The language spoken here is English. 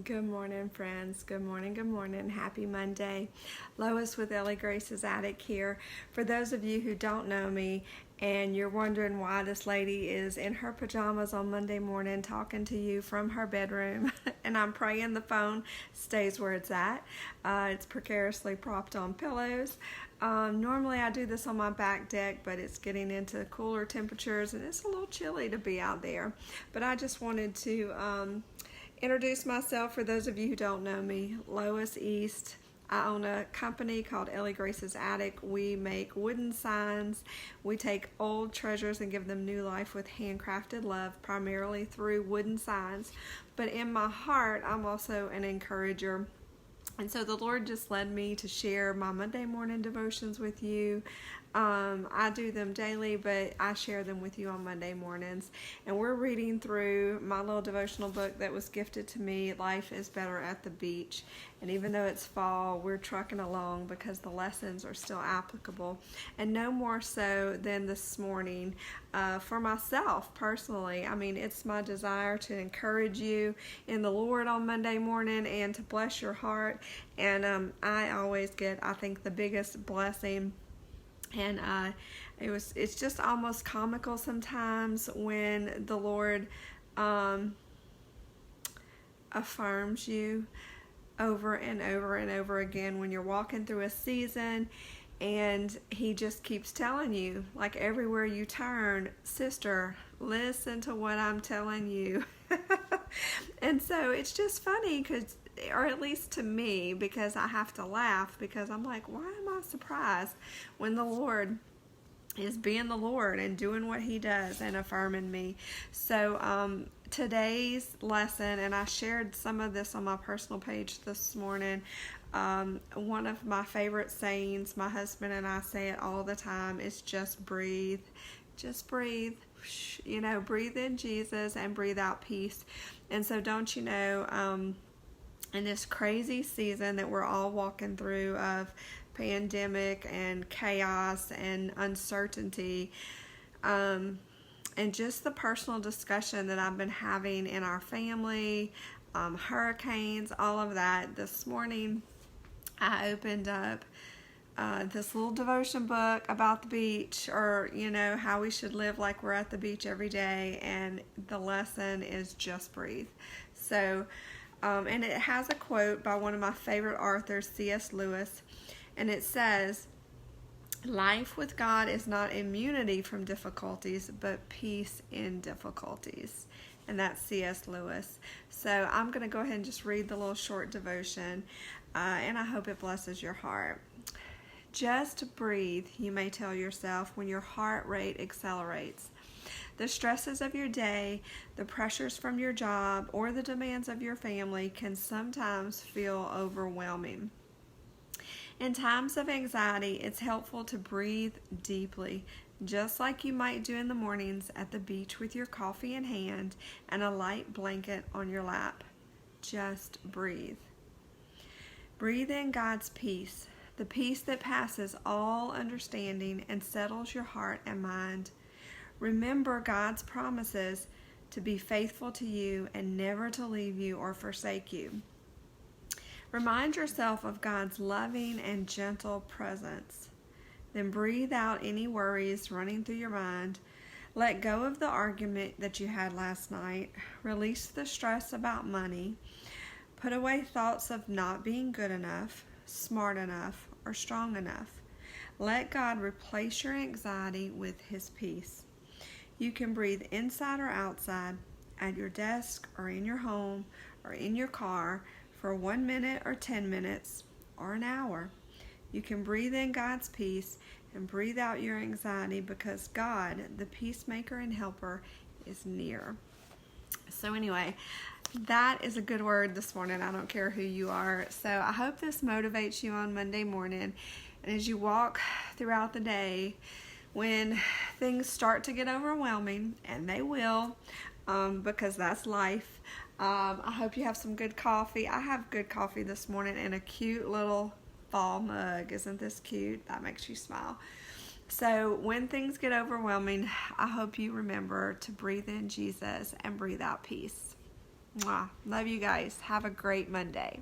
Good morning, friends. Good morning, good morning. Happy Monday. Lois with Ellie Grace's Attic here. For those of you who don't know me and you're wondering why this lady is in her pajamas on Monday morning talking to you from her bedroom, and I'm praying the phone stays where it's at. It's precariously propped on pillows. Normally I do this on my back deck, but it's getting into cooler temperatures and it's a little chilly to be out there. But I just wanted to introduce myself for those of you who don't know me. Lois East. I own a company called Ellie Grace's Attic. We make wooden signs. We take old treasures and give them new life with handcrafted love, primarily through wooden signs. But in my heart, I'm also an encourager. And so the Lord just led me to share my Monday morning devotions with you. I do them daily, but I share them with you on Monday mornings. And we're reading through my little devotional book that was gifted to me, Life is Better at the Beach. And even though it's fall, we're trucking along because the lessons are still applicable. And no more so than this morning for myself personally. I mean, it's my desire to encourage you in the Lord on Monday morning and to bless your heart. And I always get, I think, the biggest blessing. And it's just almost comical sometimes when the Lord affirms you over and over and over again when you're walking through a season, and He just keeps telling you, like everywhere you turn, sister, listen to what I'm telling you. And so it's just funny because, or at least to me, because I have to laugh because I'm like, why am I surprised when the Lord is being the Lord and doing what He does and affirming me? So today's lesson, and I shared some of this on my personal page this morning, one of my favorite sayings, my husband and I say it all the time, is just breathe. Just breathe. You know, breathe in Jesus and breathe out peace. And so don't you know, in this crazy season that we're all walking through of pandemic and chaos and uncertainty, and just the personal discussion that I've been having in our family, hurricanes, all of that. This morning I opened up this little devotion book about the beach, or you know, how we should live like we're at the beach every day, and the lesson is just breathe. So and it has a quote by one of my favorite authors, C.S. Lewis, and it says, life with God is not immunity from difficulties, but peace in difficulties. And that's C.S. Lewis. So I'm going to go ahead and just read the little short devotion, and I hope it blesses your heart. Just breathe, you may tell yourself when your heart rate accelerates. The stresses of your day, the pressures from your job, or the demands of your family can sometimes feel overwhelming. In times of anxiety, it's helpful to breathe deeply, just like you might do in the mornings at the beach with your coffee in hand and a light blanket on your lap. Just breathe. Breathe in God's peace, the peace that passes all understanding and settles your heart and mind. Remember God's promises to be faithful to you and never to leave you or forsake you. Remind yourself of God's loving and gentle presence. Then breathe out any worries running through your mind. Let go of the argument that you had last night. Release the stress about money. Put away thoughts of not being good enough, smart enough, or strong enough. Let God replace your anxiety with His peace. You can breathe inside or outside, at your desk or in your home or in your car for 1 minute or 10 minutes or an hour. You can breathe in God's peace and breathe out your anxiety because God, the peacemaker and helper, is near. So anyway, that is a good word this morning. I don't care who you are. So I hope this motivates you on Monday morning. And as you walk throughout the day, when things start to get overwhelming, and they will, because that's life, I hope you have some good coffee. I have good coffee this morning in a cute little fall mug. Isn't this cute? That makes you smile. So when things get overwhelming, I hope you remember to breathe in Jesus and breathe out peace. Mwah. Love you guys. Have a great Monday.